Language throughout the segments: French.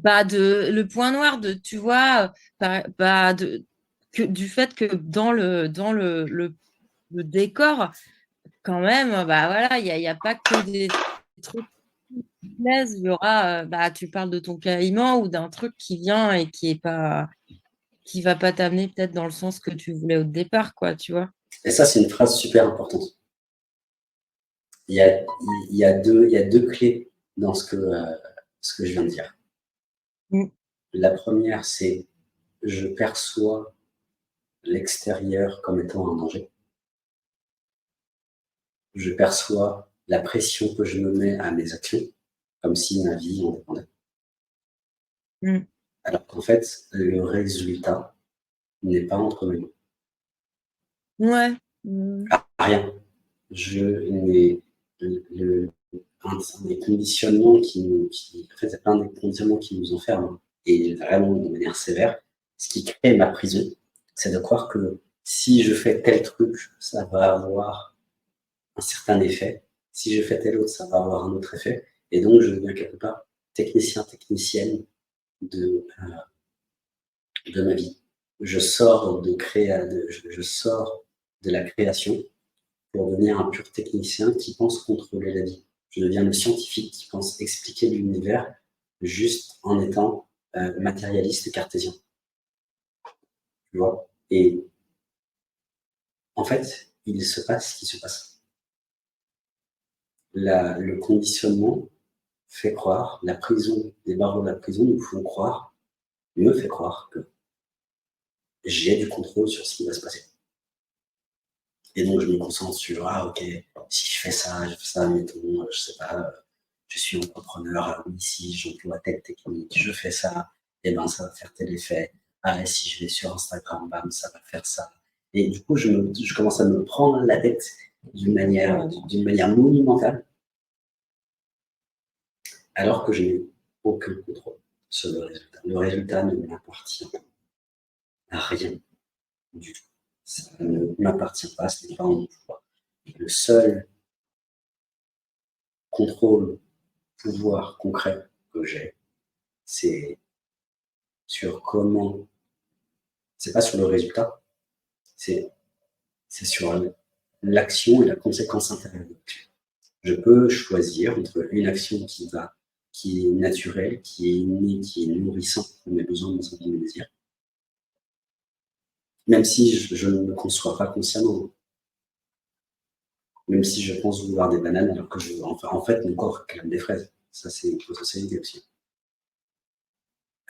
le point noir de, tu vois, du fait que le décor, quand même, bah voilà, il y a pas que des trucs qui plaisent. Il y aura, tu parles de ton caïman ou d'un truc qui vient et qui va pas t'amener peut-être dans le sens que tu voulais au départ, quoi, tu vois. Et ça, c'est une phrase super importante. Il y a, il y a deux clés dans ce que je viens de dire. Mm. La première, c'est je perçois l'extérieur comme étant un danger. Je perçois la pression que je me mets à mes actions, comme si ma vie en dépendait. Mm. Alors qu'en fait, le résultat n'est pas entre mes mains. Ouais. Mm. Rien. Je n'ai un des conditionnements en fait, c'est plein de conditionnements qui nous enferment, et vraiment de manière sévère. Ce qui crée ma prison, c'est de croire que si je fais tel truc, ça va avoir un certain effet. Si je fais tel autre, ça va avoir un autre effet. Et donc, je deviens quelque part technicien, technicienne de ma vie. Je sors je sors de la création pour devenir un pur technicien qui pense contrôler la vie. Je deviens le scientifique qui pense expliquer l'univers juste en étant matérialiste cartésien. Tu vois. Et en fait, il se passe ce qui se passe. Le conditionnement fait croire, la prison, les barreaux de la prison nous font croire, me fait croire que j'ai du contrôle sur ce qui va se passer. Et donc, je me concentre sur, ah, ok, si je fais ça, mettons, je sais pas, je suis entrepreneur, ah oui, si j'emploie telle technique, je fais ça, et ben, ça va faire tel effet. Ah, et si je vais sur Instagram, bam, ça va faire ça. Et du coup, je commence à me prendre la tête d'une manière monumentale, alors que je n'ai aucun contrôle sur le résultat. Le résultat ne m'appartient à rien du tout. Ça ne m'appartient pas, ce n'est pas en mon pouvoir. Le seul contrôle, pouvoir concret que j'ai, c'est sur comment, c'est pas sur le résultat, c'est sur l'action et la conséquence intérieure. Je peux choisir entre une action qui est naturelle, qui est innée, qui est nourrissante pour mes besoins, mes envies, mes désirs, même si je ne me conçois pas consciemment, même si je pense vouloir des bananes alors que en fait, mon corps réclame des fraises. Ça, c'est une potentialité aussi.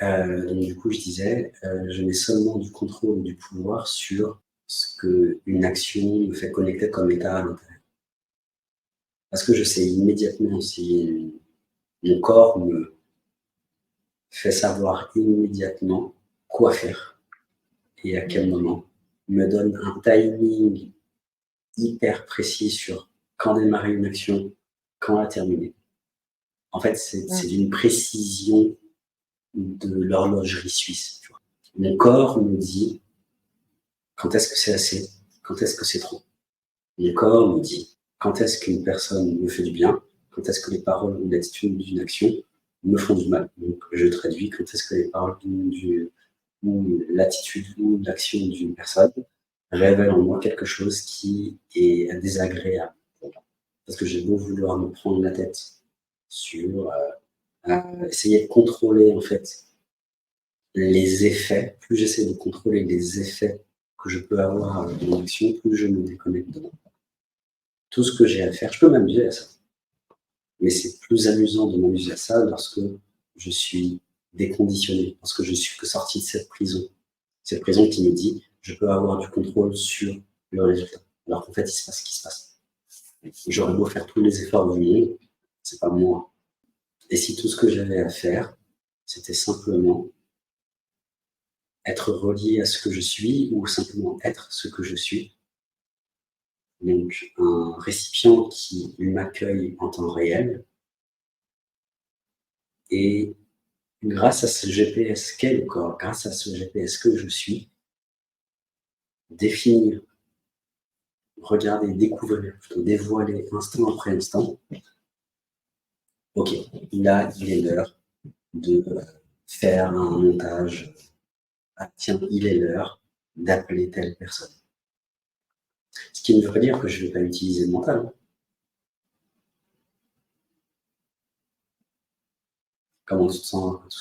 Donc du coup, je disais, je mets seulement du contrôle, du pouvoir sur ce qu'une action me fait connecter comme état à l'intérieur. Parce que je sais immédiatement si mon corps me fait savoir immédiatement quoi faire et à quel moment, me donne un timing hyper précis sur quand démarrer une action, quand la terminer. En fait, c'est d'une précision de l'horlogerie suisse. Tu vois. Mon corps me dit quand est-ce que c'est assez, quand est-ce que c'est trop. Mon corps me dit quand est-ce qu'une personne me fait du bien, quand est-ce que les paroles ou l'attitude d'une action me font du mal. Donc, je traduis quand est-ce que les paroles ou l'attitude ou l'action d'une personne révèle en moi quelque chose qui est désagréable. Parce que j'ai beau vouloir me prendre la tête sur essayer de contrôler en fait les effets, plus j'essaie de contrôler les effets que je peux avoir avec mon action, plus je me déconnecte dedans. Tout ce que j'ai à faire, je peux m'amuser à ça. Mais c'est plus amusant de m'amuser à ça lorsque je suis déconditionné, lorsque je suis que sorti de cette prison. Cette prison qui me dit, je peux avoir du contrôle sur le résultat. Alors qu'en fait, il se passe ce qui se passe. J'aurais beau faire tous les efforts du monde, c'est pas moi. Et si tout ce que j'avais à faire, c'était simplement être relié à ce que je suis ou simplement être ce que je suis. Donc, un récipient qui m'accueille en temps réel et grâce à ce GPS qu'est le corps, grâce à ce GPS que je suis, définir, regarder, découvrir, plutôt dévoiler instant après instant. Ok, là, il est l'heure de faire un montage. Ah, tiens, il est l'heure d'appeler telle personne. Ce qui ne veut pas dire que je ne vais pas utiliser le mental. Comment tu te sens après tout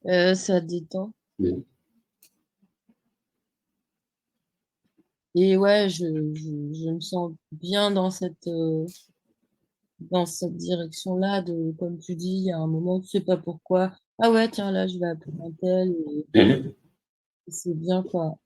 ça? Ça détend. Oui. Et ouais, je me sens bien dans cette direction-là, comme tu dis, il y a un moment, tu sais pas pourquoi. Ah ouais, tiens, là, je vais appeler un tel, et Mhm. c'est bien, quoi.